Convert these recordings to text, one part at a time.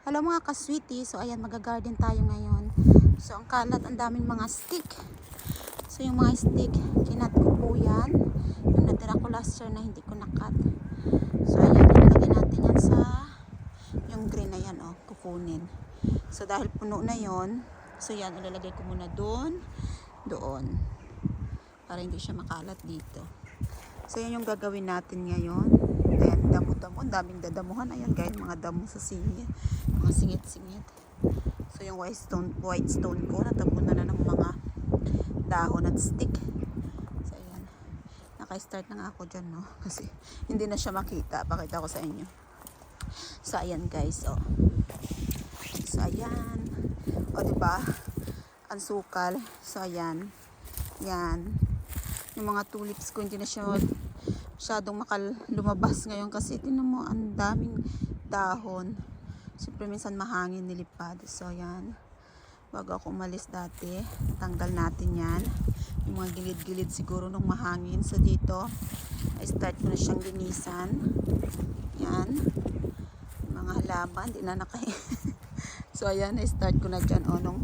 Hello mga ka-sweetie. So ayan, mag-garden tayo ngayon. So ang kalat, ang daming mga stick. So yung mga stick, kinat ko po yan. Yung natira ko last year na hindi ko nakat. So ayan, ilalagay natin yan sa yung green na yan, kukunin. So dahil puno na yon, so yan, ilalagay ko muna doon, para hindi siya makalat dito. So yan yung gagawin natin ngayon. Then damo-damo, ang daming dadamuhan. Ayan guys, mga damo sa singit, mga singit-singit. So yung white stone ko, natapunan na ng mga dahon at stick. So ayan, naka-start na nga ako dyan, no? Kasi hindi na siya makita. Pakita ko sa inyo. So ayan guys, so ayan, diba, ang sukal. So ayan, yan yung mga tulips ko, hindi na siya masyadong lumabas ngayon kasi tinan mo, ang daming dahon. Siyempre minsan mahangin, nilipad. So yan, bago ako umalis dati, tanggal natin yan, yung mga gilid-gilid siguro nung mahangin. So dito I start ko na siyang linisan. Yan, mga halaman, di na so ayan, I start ko na dyan. Nung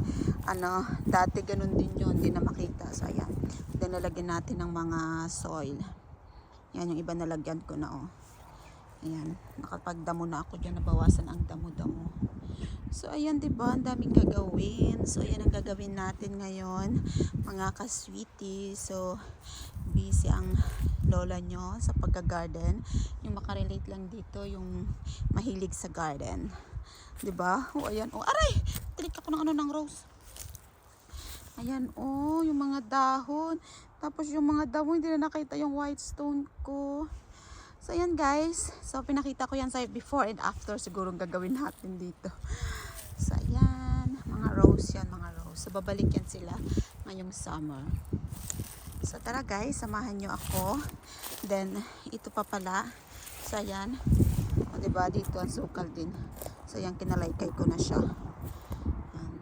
dati ganun din yun, hindi na makita. So ayan, then nalagyan natin ng mga soil. Yan, yung iba nalagyan ko na, ayan, nakapagdamo na ako dyan, nabawasan ang damo-damo. So ayan, diba, ang daming gagawin. So ayan ang gagawin natin ngayon mga ka-sweetie. So busy ang lola nyo sa pagka-garden. Yung makarelate lang dito, yung mahilig sa garden, diba? Ayan, aray, tilik ako ng ng rose. Ayan, yung mga dahon. Tapos yung mga dahon, hindi na nakita yung white stone ko. So ayan guys, so pinakita ko yan sa before and after siguro gagawin natin dito. So ayan, mga rose yan, mga rose. So babalik yan sila ngayong summer. So tara guys, samahan nyo ako. Then ito pa pala. So ayan, diba, dito ang sukal din. So ayan, kinalaykay ko na siya.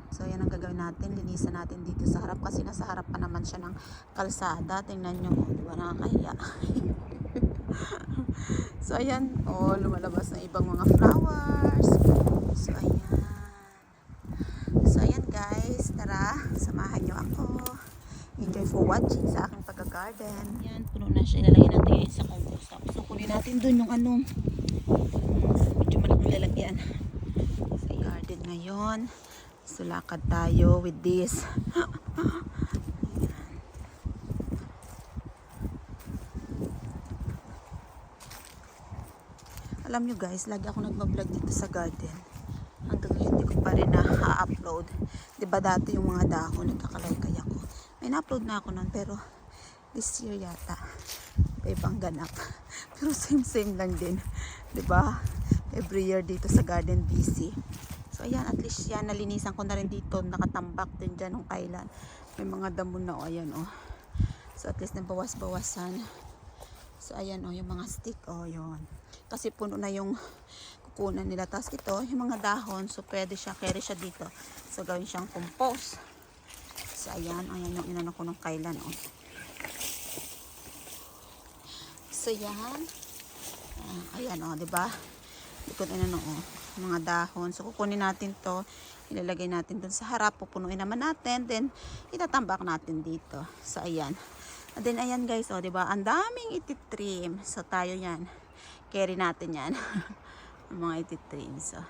So yan ang gagawin natin, linisan natin dito sa harap kasi nasa harap pa naman siya ng kalsada. Tingnan nyo, diba, nakakahiya. So ayan, lumalabas na ibang mga flowers. So ayan. So ayan guys, tara, samahan nyo ako. Enjoy for watching sa aking pagka-garden. Yan, puno na siya. Ilalagay natin ngayon sa compost. So kunin natin dun yung medyo malaking lalagyan. Sa garden ngayon. So lakad tayo with this. Alam nyo guys, lagi ako nagbablog dito sa garden. Hanggang ngayon hindi ko pa rin na-upload. Diba dati yung mga dahon, nagkakalaykay ako. May na-upload na ako nun, pero this year yata may ibang ganap. Pero same lang din. Diba? Every year dito sa garden busy. So ayan, at least yan, nalinisan ko na rin dito, nakatambak din dyan nung kailan. May mga damo na, ayan, So at least nabawas-bawasan. So ayan, yung mga stick, yun. Kasi puno na yung kukunan nila. Tapos ito, yung mga dahon, so pwede siya, carry siya dito. So gawin siyang compost. So ayan yung inano ko nung kailan, So yan. Ayan, diba? Ikot mga dahon. So kukunin natin to, ilalagay natin dun sa harap, pupunuin naman natin, then itatambak natin dito. So ayan. And then ayan guys, diba, ang daming ititrim. So tayo yan, carry natin yan. Mga ititrim. So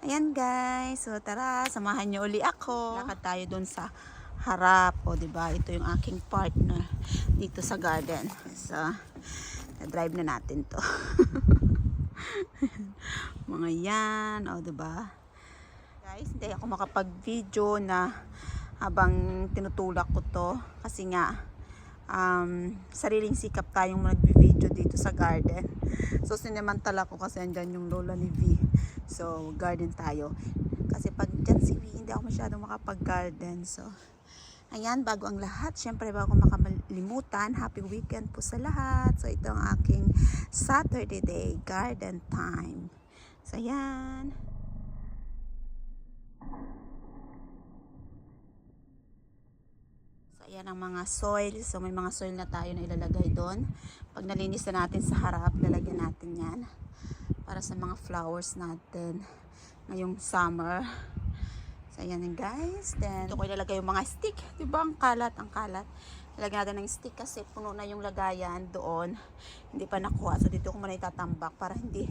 ayan guys, so tara, samahan nyo uli ako. Lakad tayo dun sa harap, diba, ito yung aking partner dito sa garden. So na-drive na natin to. Mga yan, diba? Guys, hindi ako makapag-video na habang tinutulak ko to kasi nga sariling sikap tayong mag-video dito sa garden. So sinemantala ko kasi andyan yung lola ni V. So garden tayo. Kasi pag dyan si V, hindi ako masyadong makapag-garden. So ayan, bago ang lahat, syempre bago makalimutan, happy weekend po sa lahat. So ito ang aking Saturday day garden time. So ayan. So ayan ang mga soil. So may mga soil na tayo na ilalagay doon. Pag nalinis na natin sa harap, lalagyan natin yan para sa mga flowers natin ngayong summer. So ayan yun guys. Then dito ko ilalagay yung mga stick, diba? Ang kalat, ang kalat. Ilagay natin ng stick kasi puno na yung lagayan doon, hindi pa nakuha. So dito ko muna itatambak para hindi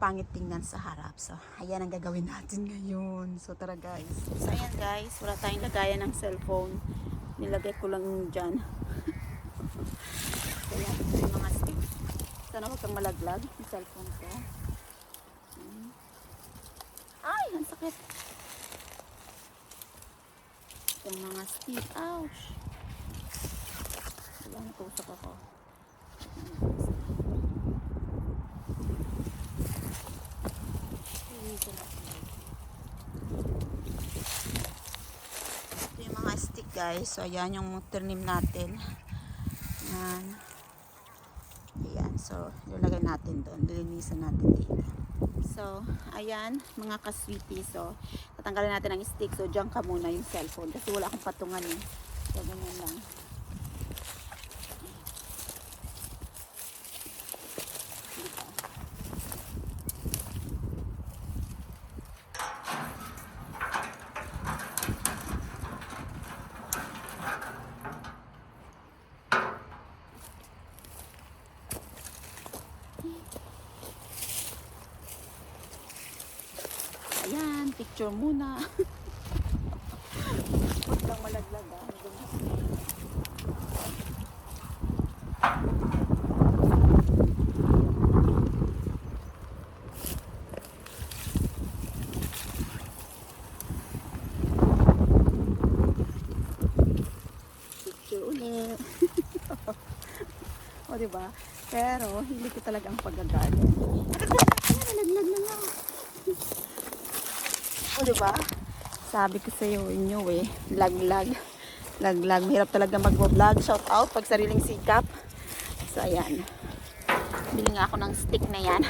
pangit tingnan sa harap. So ayan ang gagawin natin ngayon. So tara guys. So ayan guys, wala tayong lagayan ng cellphone, nilagay ko lang dyan. So ayan, yung mga stick. Sana huwag kang malaglag yung cellphone ko. Ay, ang sakit. Yung mga stick. Ouch. Wala, natusok ako. Ito yung mga stick guys. So ayan yung ternim natin. Ayan. Ayan. So ilagay natin doon. Lilinisan natin dito. So ayan mga ka-sweetie. So tatanggalin natin ang stick. So dyan ka muna yung cellphone. Kasi wala akong patungan eh. So ganyan lang. Ayan, picture muna. Huwag lang malaglag ah. Picture ulit. O diba? Pero hindi ko talaga ang pag-garden. Nalaglag na lang. O diba? Sabi ko sa inyo eh, laglag. Laglag. Mahirap talaga mag-vlog. Shout out pag sariling sikap. So ayan. Bili nga ako ng stick na yan.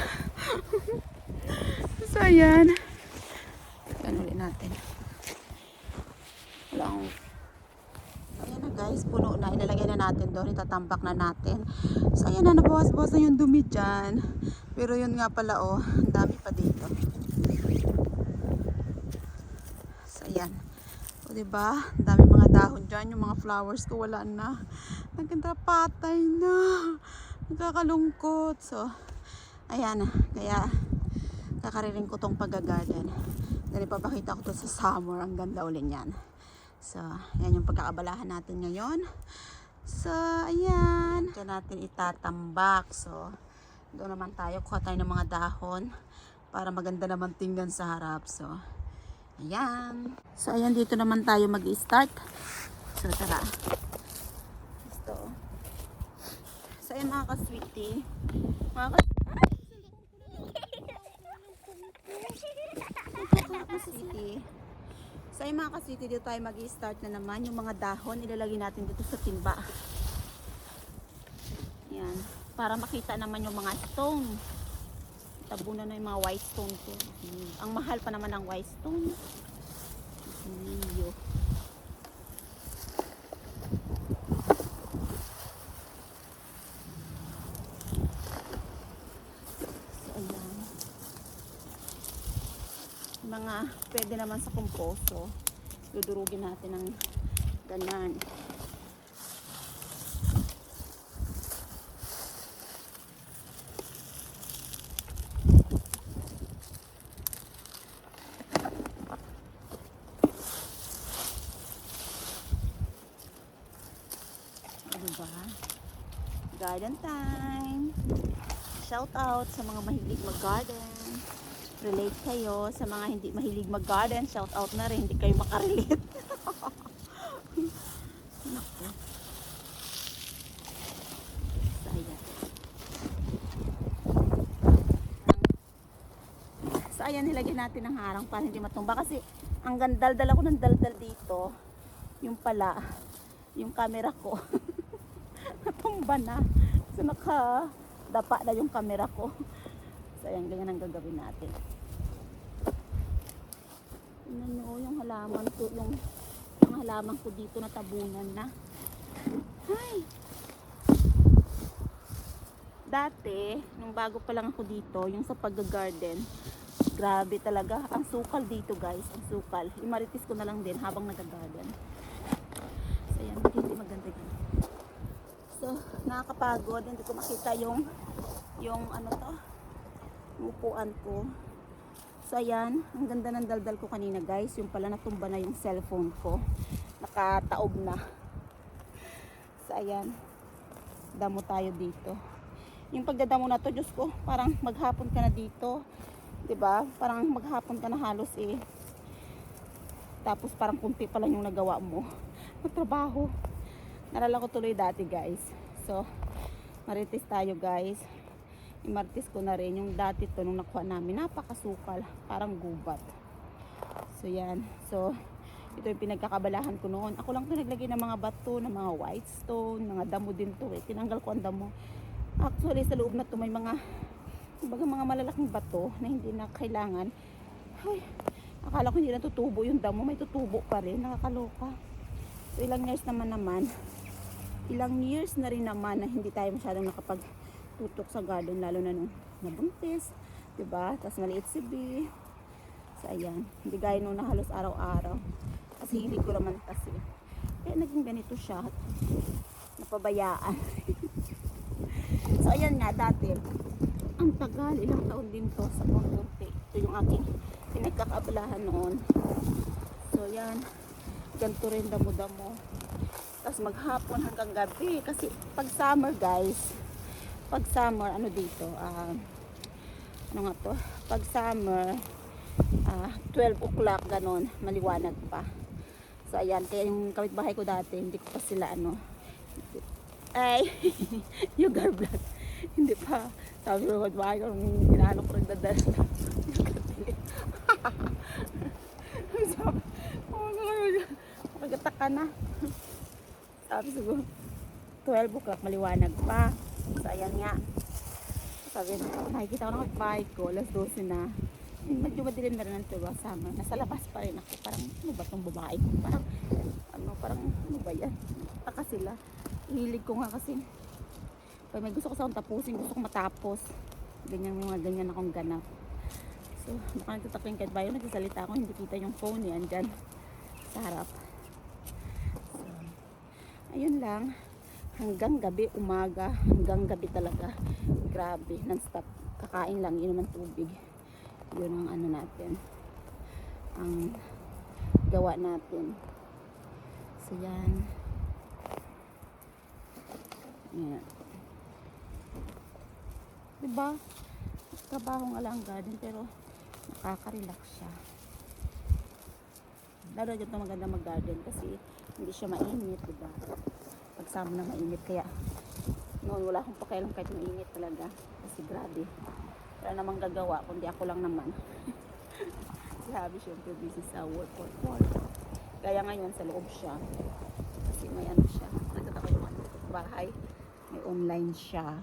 So ayan. Yan ulit natin. Wala akong... Ayan na guys, puno na. Ilalagay na natin doon. Itatambak na natin. So ayan na, nabawas-bawas na yung dumi dyan. Pero yun nga pala oh, ang dami pa dito. Ayan. O diba? Ang dami mga dahon dyan. Yung mga flowers ko wala na. Nagkanta patay na. Nagkakalungkot. So, ayan. Kaya, kakaririn ko tong pag-garden. Then, ipapakita ko to sa summer. Ang ganda ulit yan. So, ayan yung pagkakabalahan natin ngayon. So, ayan. Diyan natin itatambak. So, doon naman tayo. Kuha tayo ng mga dahon para maganda naman tingnan sa harap. So, ayan. So, ayan, dito naman tayo mag-start. So, tara. Ito. So, ayan mga ka-sweetie. Mga ka-sweetie. So, ayan mga ka-sweetie, dito tayo mag-start na naman. Yung mga dahon, ilalagay natin dito sa timba. Ayan. Para makita naman yung mga stone. Tabunan na yung mga white stone ko. Ang mahal pa naman ng white stone. Iyo. So, ayan. Mga pwede naman sa komposto. Dudurugin natin ng ganyan. Diba? Garden time. Shout out sa mga mahilig mag-garden. Relate kayo sa mga hindi mahilig mag-garden. Shout out na rin, hindi kayo makarelate. Naku. So, ayan. So, ayan, nilagyan natin ng harang para hindi matumba. Kasi, ang gandal-dal ako ng daldal dito. Yung pala, yung camera ko. Natumba na. So nakadapa na yung camera ko. So ayan, ganyan ang gagawin natin. Tingnan nyo yung halaman ko, yung halaman ko dito natabunan na. Ay! Dati, nung bago pa lang ako dito, yung sa pag-garden, grabe talaga. Ang sukal dito guys, ang sukal. Imaritis ko na lang din habang nag-garden. So yan, hindi maganda dito. So, nakakapagod. Hindi ko makita yung ano to, upuan ko. So ayan, ang ganda ng daldal ko kanina guys. Yung pala natumba na yung cellphone ko. Nakataob na. So ayan, damo tayo dito. Yung pagdadamo na to, Diyos ko, parang maghapon ka na dito. 'Di ba? Parang maghapon ka na halos eh. Tapos parang kunti pa lang yung nagawa mo. Magtrabaho. Nalala ko tuloy dati guys. So, marites tayo guys. Imartis ko na rin yung dati to nung nakuha namin. Napakasukal. Parang gubat. So yan. So, ito yung pinagkakabalahan ko noon. Ako lang ito naglagay ng mga bato, ng mga white stone, mga damo din to eh. Tinanggal ko ang damo. Actually, sa loob na to may mga malalaking bato na hindi na kailangan. Ay, akala ko hindi na tutubo yung damo. May tutubo pa rin. Nakakaloka. So, ilang years na rin naman na hindi tayo masyadong nakapagtutok sa garden, lalo na nung nabuntis, diba? Tapos maliit si B. So, ayan. Hindi gaya nung na halos araw-araw. Kasi hindi ko naman kasi. Kaya naging ganito siya. Napabayaan. So, ayan nga, dati, ang tagal, ilang taon din to sa Monte. Ito yung aking pinagkakabalahan noon. So, ayan. Ganito rin damo-damo. Tapos maghapon hanggang gabi. Kasi pag summer guys, pag summer, ano dito, ano nga to? Pag summer, 12 o'clock, ganon, maliwanag pa. So, ayan. Kaya yung kapitbahay ko dati, hindi ko pa sila, ay, yung garblat. Hindi pa. Sabi ko, kapitbahay ko, nung ginano ko rin dadala. Sabi, pagkatak ka na. Sabi siguro, 12 o'clock, maliwanag pa. So, ayan nga. Sabi, nakikita ko ng kapitbahay ko, alas 12 na. Medyo madilim na rin ang tuwa sama. Nasa labas pa rin ako. Parang, ano ba itong babae ko? Parang, ano ba yan? Taka sila. Hilig ko nga kasi. Pag may gusto ko sa akong tapusin, gusto ko matapos. Ganyan, mga ganyan akong ganap. So, baka nagtatak yung kapitbahay ko, nagsasalita ako, hindi kita yung phone yan dyan sa harap. So, ayun lang. Hanggang gabi, umaga, hanggang gabi talaga. Grabe, non-stop. Kakain lang, inom ng tubig. Yun ang ano natin. Ang gawa natin. So, yan. Yan. Diba? Trabaho nga lang ang garden, pero nakaka-relax siya. Lalo dito maganda mag-garden kasi hindi siya mainit, diba? Pagsama na mainit, kaya noon wala akong pakialam kahit mainit talaga kasi grabe, wala namang gagawa kundi ako lang naman. Sabi syempre busy sa work. Kaya ngayon sa loob siya kasi may ano siya, nagtatako yung bahay, may online siya.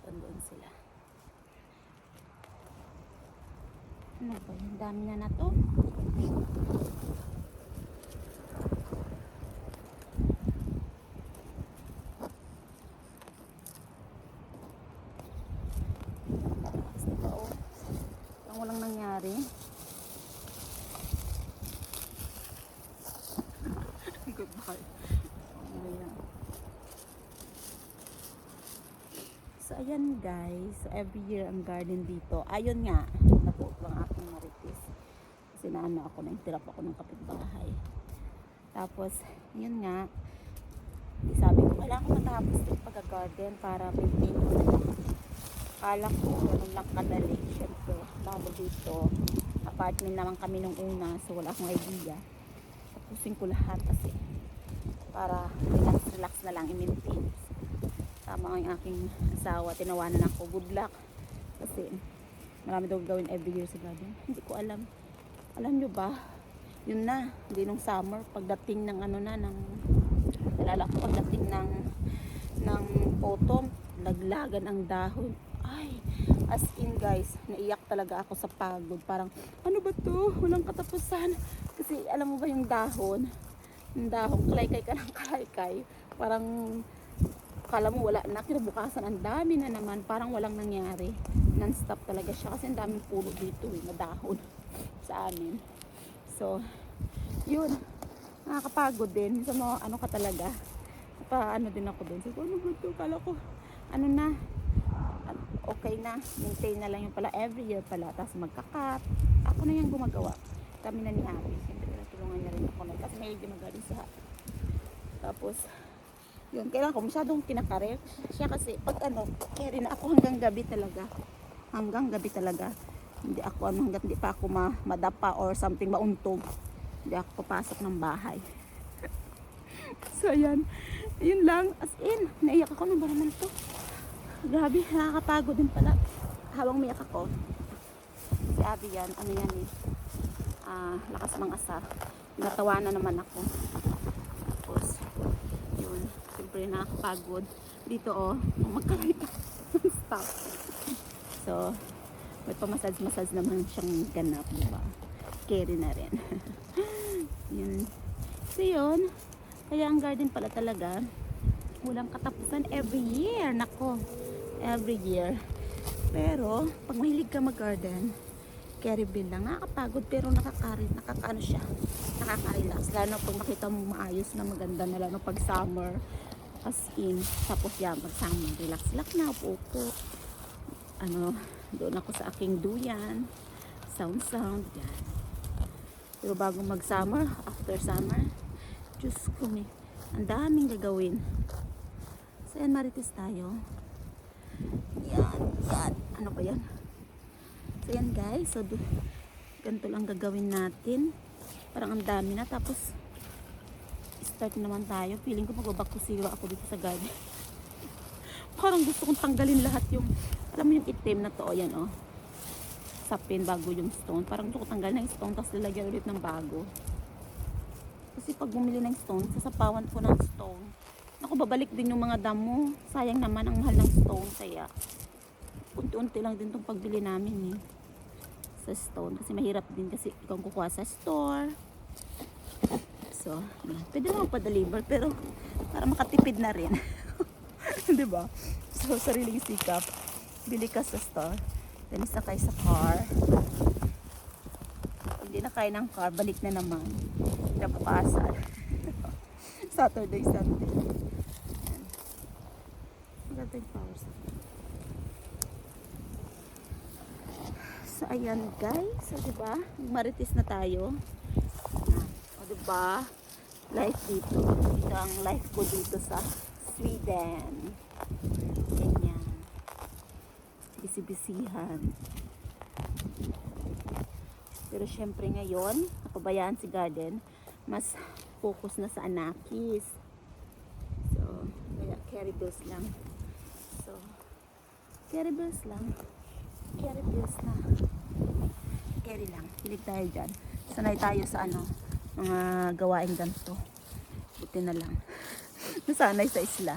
Doon sila. Ano ba yung dami na to? Walang nangyari. Goodbye. So ayan guys, so every year ang garden dito. Ayun nga, napuot lang aking marites. Kasi naano ako, naintirap ako ng kapitbahay. Tapos, yun nga, sabi ko, kailangan ko matapos yung pag-garden para maintain ko. Kala ko, ganun lang kadali. Siyempre, bago dito, apartment naman kami nung una, so wala akong idea. Tapusin ko lahat kasi para relax na lang i-maintain. Tama ang aking asawa, tinawanan ako, good luck. Kasi marami daw gawin every year sa garden. Hindi ko alam. Alam nyo ba, yun na, hindi nung summer, pagdating ng ano na, nalala ko pagdating ng autumn, laglagan ang dahon. Ay, as in guys, naiyak talaga ako sa pagod. Parang, ano ba to? Walang katapusan. Kasi alam mo ba yung dahon, kalaykay ka ng kalaykay. Parang Kala mo wala na, kinabukasan ang dami na naman, parang walang nangyari. Non-stop talaga siya kasi ang daming puno dito na dahon sa amin. So, yun, nakakapagod din. Minsan mo, ano ka talaga, ano din ako doon. So, ano ba ito? Kala ko, ano na, okay na, maintain na lang yung pala every year pala, tapos magka-cut. Ako na yung gumagawa. Kami na ni Abby. Siyempre, tulungan niya rin ako na, kasi may gumagaling sa tapos, yun, kailangan ko masyadong kinakarir siya kasi pag ano, carry na ako hanggang gabi talaga. Hanggang gabi talaga. Hindi ako ano, hanggang hindi pa ako madapa or something, mauntog. Hindi ako papasok ng bahay. So, ayan. Yun lang. As in, naiyak ako ng baraman to. Grabe, nakakapagod din pala. Habang umiyak ako, si Abby yan, ano yan eh, lakas ng asa. Natawa na naman ako. Tapos, yun, siyempre nakakapagod. Dito oh, magkamay pa. Stop. So, may pamassage naman siyang ganap, diba? Carry na rin. Yun. So, yun. Kaya ang garden pala talaga, walang katapusan every year. Nako, every year. Pero, pag mahilig ka mag-garden, carry bill lang. Nakakapagod pero nakakaano siya. Nakaka-relax. Lalo pag makita mo maayos na maganda na lalo pag summer. As in, tapos yan, pag summer, relax na, upo. Ano, doon ako sa aking duyan. Sound, yan. Pero bago mag-summer, after summer, Diyos ko ang daming gagawin. So yan, marites tayo. Yan. Ano ba yan? So yan guys, so ganito lang gagawin natin. Parang ang dami na, tapos start naman tayo. Feeling ko magbaback to zero ako dito sa garden. Parang gusto kong tanggalin lahat yung, alam mo yung itim na to, yan oh. Sapin bago yung stone. Parang gusto ko tanggalin ng stone, tapos lalagyan ulit ng bago. Kasi pag bumili ng stone, sasapawan ko ng stone. Ako, babalik din yung mga damo. Sayang naman ang mahal ng stone. Kaya, unti-unti lang din itong pagbili namin eh. Sa stone. Kasi mahirap din kasi ikaw kukuha sa store. So, pwede naman pa-deliver. Pero, para makatipid na rin. Diba? So, sariling sikap. Bili ka sa store. Then, sakay sa car. Hindi na kaya ng car, balik na naman. Nabukasan. Saturday, Sunday. Ayan. Maganda yung power supply. So, ayan guys. So, diba? Marites na tayo. O, diba? Life dito. Ito ang life ko dito sa Sweden. Ganyan. Bisi-bisihan. Pero syempre ngayon, napabayaan si garden, mas focus na sa anakis. So, kaya carry bills lang. So, carry bills lang. Carry bills na. Carry lang. Hilig tayo dyan. Sanay tayo sa ano, mga gawain ganito. Buti na lang. Nasanay sa isla.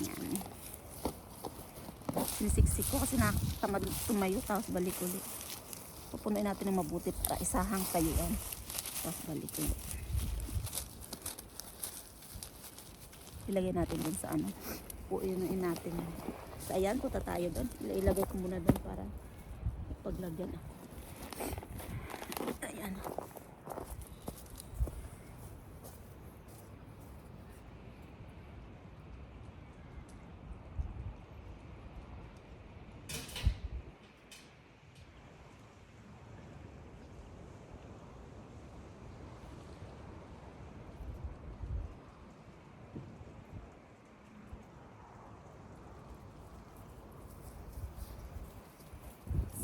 Yan. Sinisiksik ko kasi nakatamad tumayo, tapos balik ulit. Pupunuin natin ng mabuti para isahang tayuan. Tapos balik ulit. Ilagay natin dun sa ano. Puunin natin. So ayan, punta tayo dun. Ilagay ko muna dun para ipaglagyan ako. Ayan.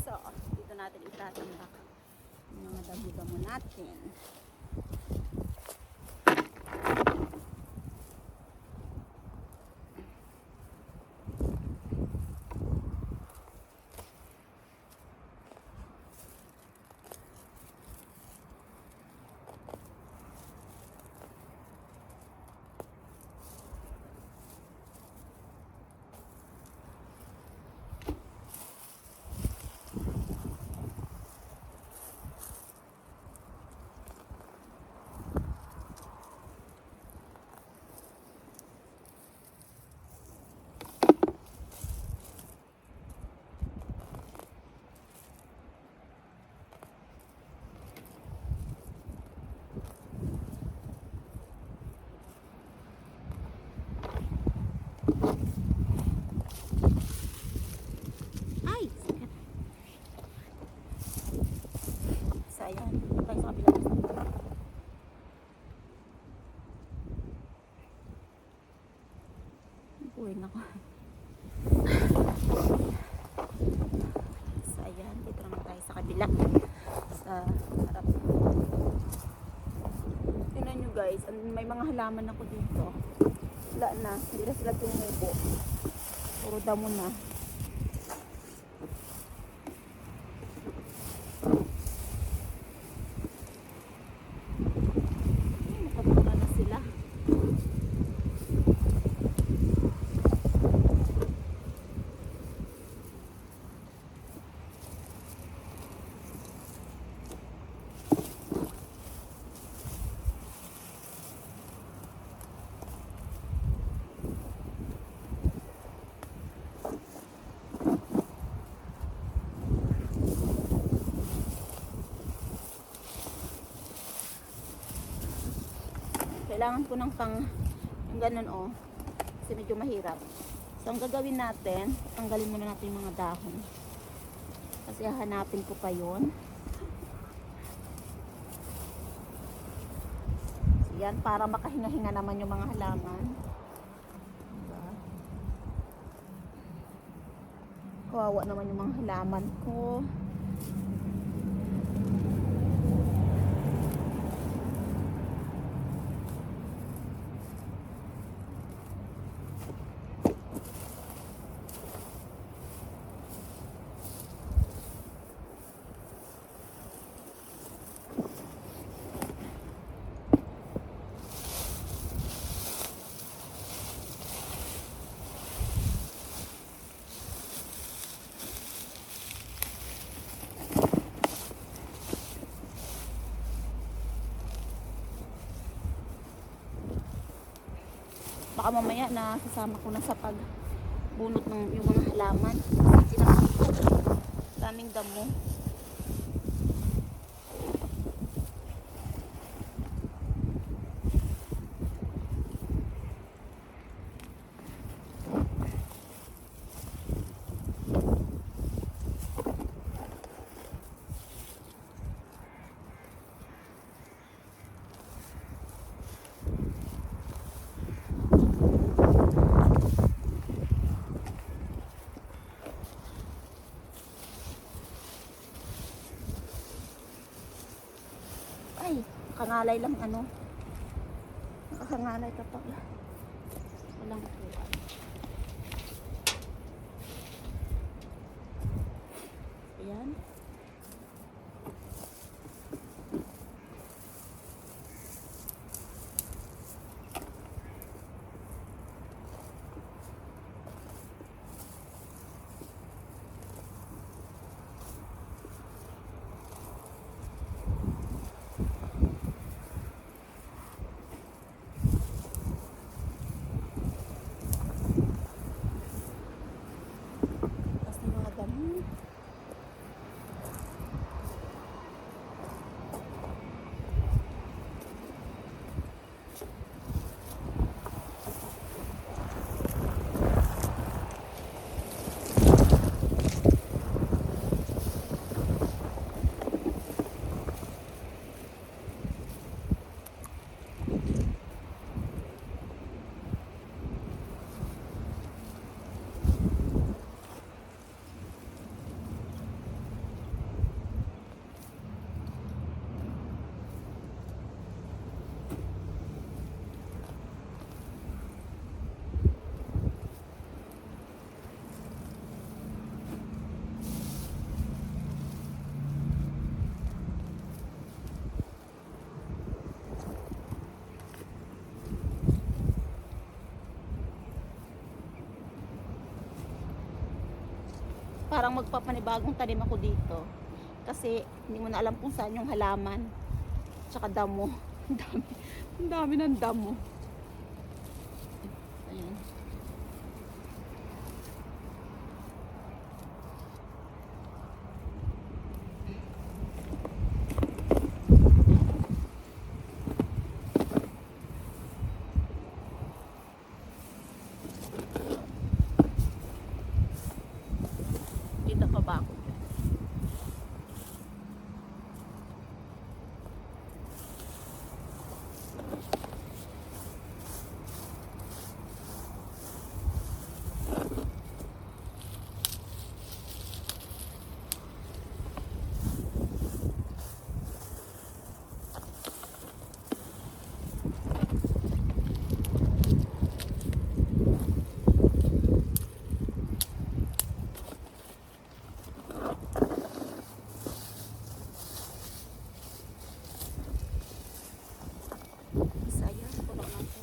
So, dito natin itatambak yung mga damo-damo natin. ayan. Tayo sa kabilang side. Uwi na ko. So, ayan. Dito naman tayo sa kabila. Sa harap. Tingnan nyo guys. May mga halaman ako dito. Wala na. Hindi na sila tumubo. Puro damo na. Nakababa na sila. Kailangan ko ng pang yung ganun oh. Kasi medyo mahirap. So ang gagawin natin, tanggalin muna natin yung mga dahon. Kasi hahanapin ko pa yun. So yan, para makahinga-hinga naman yung mga halaman. Diba? Kawawa naman yung mga halaman ko. Baka mamaya na sasama ko na sa pagbunot ng yung mga halaman. Kasi daming damo. Ay, kangalay lang ano. Nakakangalay kapag walang upuan. Ayan. Parang magpapanibagong tanim ako dito. Kasi hindi mo na alam kung saan yung halaman. Tsaka damo. Ang dami ng damo. Ayan. Kita pa ba ako? Sayang, puno natin.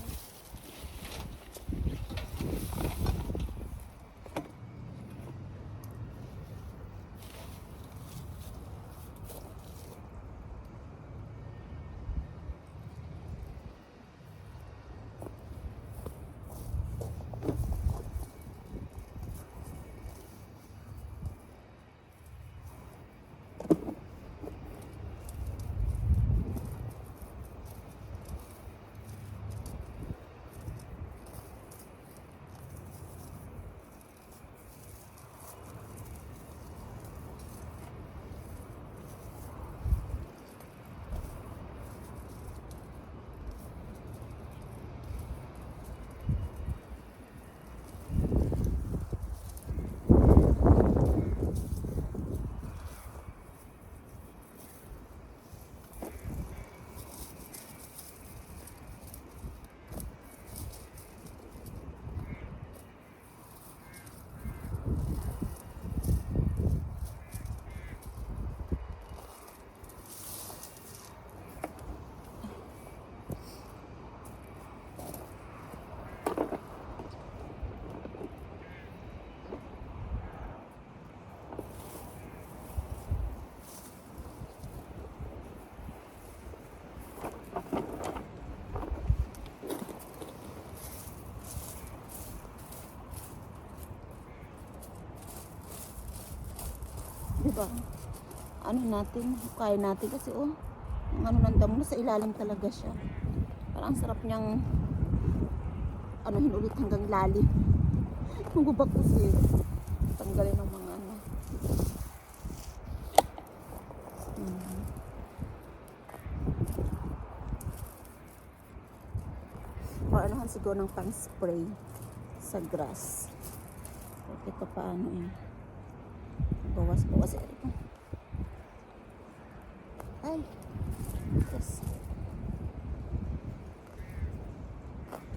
Diba? Ano natin, kaya natin kasi yung ano ng damo sa ilalim talaga siya. Parang ang sarap niyang ulit hanggang lalim. Magubak kasi tanggalin ng mga ano. O anuhan siguro ng pang spray sa grass. Ito paano eh. Bawas ito. Ay. Yes.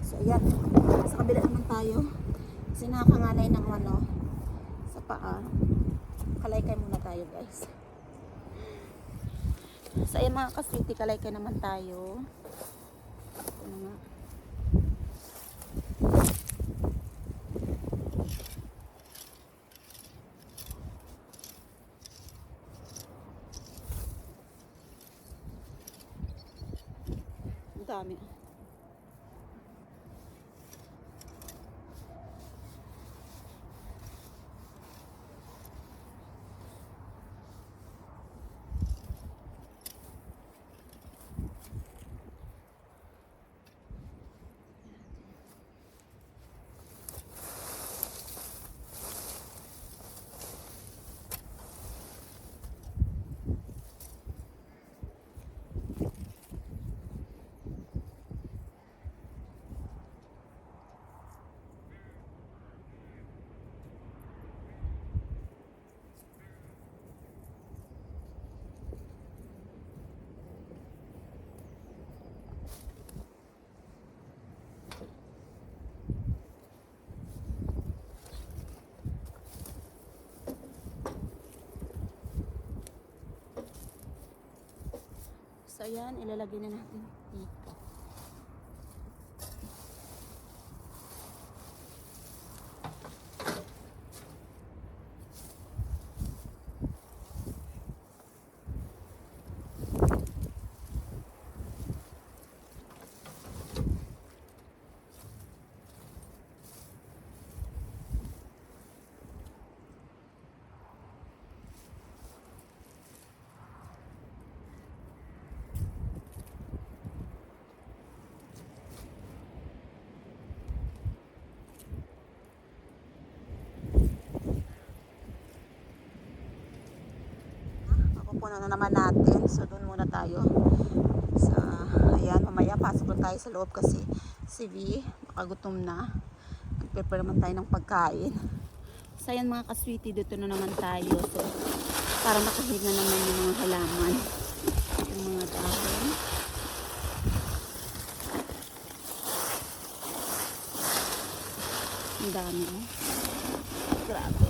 So ayan. Sa kabila naman tayo. Kasi nakakangalay ng sa paa. Kalaykay muna tayo guys. So ayan mga kaswiti, kalaykay naman tayo. Ito nga. Dami. So ayan, ilalagay na natin dito. Pupuno na naman natin. So, doon muna tayo. Ayan, mamaya pasok na tayo sa loob kasi si V, makagutom na. Nag-prepare naman tayo ng pagkain. So, ayan mga kaswiti, dito na naman tayo. So, para makahiga naman yung mga halaman. Yung mga dahon. Ang dami. Grabe.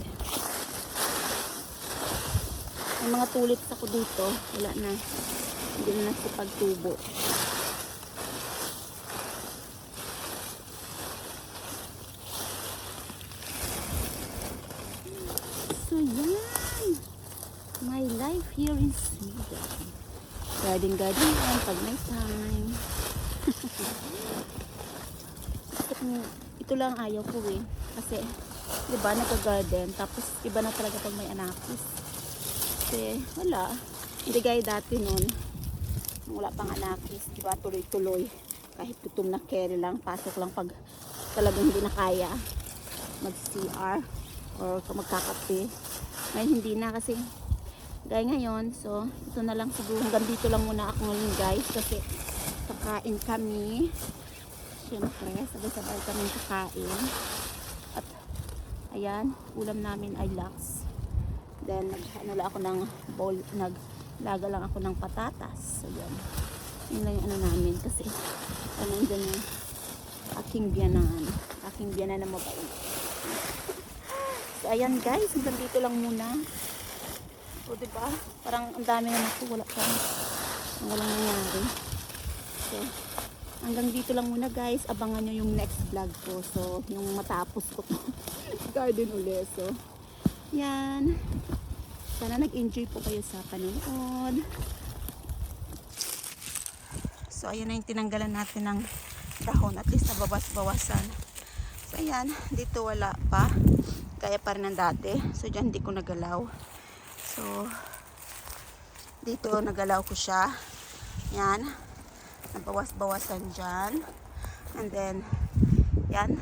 May mga tulips ako dito. Wala na. Hindi na nasipagtubo. Garden yan pag may time. Ito lang ayaw ko eh. Kasi, di ba, nagka-garden. Tapos, iba na talaga pag may anakis. Kasi, wala. Hindi gaya dati nun. Nung wala pang anakis. Di ba, tuloy-tuloy. Kahit gutom na carry lang. Pasok lang pag talagang hindi na kaya. Mag-CR. Or magkakape. Ngayon, hindi na kasi gaya ngayon. So, ito na lang siguro. Hanggang dito lang muna ako ngayon guys. Kasi, kakain kami. Siyempre, sabay-sabay kami kakain. At, ayan, ulam namin ay lax. Then, ano lang ako ng bowl, naglaga lang ako ng patatas. So, yan. Yun lang yung ano namin. Kasi, nandyan yung aking biyanan. Aking biyanan na mabait. So, ayan guys, hanggang dito lang muna. So, diba? Parang ang dami na wala walang nangyari. So, hanggang dito lang muna guys. Abangan nyo yung next vlog ko. So, yung matapos ko to. Garden ulit. So, yan. Sana nag-enjoy po kayo sa panonood. So, ayan na yung tinanggalan natin ng dahon. At least nabawas-bawasan. So, ayan. Dito wala pa. Kaya pa rin ng dati. So, dyan hindi ko nagalaw. So, dito nagalaw ko siya. Yan. Nabawas-bawasan dyan. And then, yan.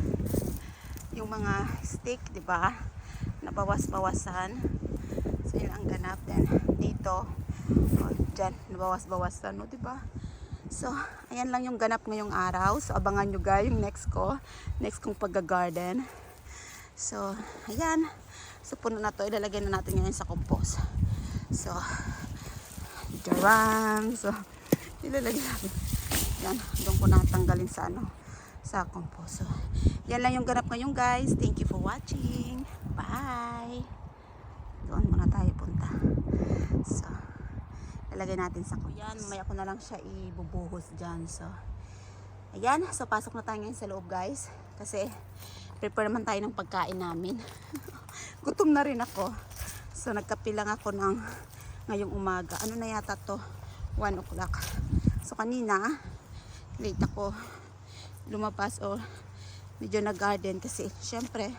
Yung mga stick, di ba? Nabawas-bawasan. So, yun ang ganap. Then, dito. O, dyan. Nabawas-bawasan. O, di ba? So, ayan lang yung ganap ngayong araw. So, abangan nyo guys yung next ko. Next kong pag-garden. So, ayan. So, puno na to. Ilalagay na natin ngayon sa compost. So, jarang. So, ilalagay natin. Yan. Doon ko natanggalin sa ano, sa compost. So, yan lang yung ganap ngayon guys. Thank you for watching. Bye. Doon muna tayo punta. So, ilalagay natin sa compost. Yan. Mamaya ko na lang siya ibubuhos dyan. So, ayan. So, pasok na tayo ngayon sa loob guys. Kasi, prepare naman tayo ng pagkain namin. Gutom na rin ako. So, nagkape lang ako ng ngayong umaga. Ano na yata to? 1 o'clock. So, kanina, late ako lumabas o medyo nag-garden kasi, syempre,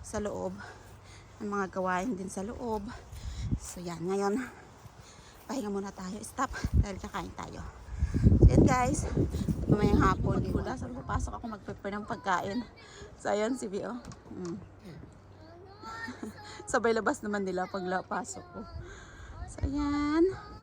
sa loob, ang mga gawain din sa loob. So, yan. Ngayon, pahinga muna tayo. Stop. Dahil kakain tayo. So, yan guys. Mamayang hapon. Sabi ko, pasok ako mag-prepare ng pagkain. So, ayan si Bio. Sabay labas naman nila pag pasok ko. So, ayan.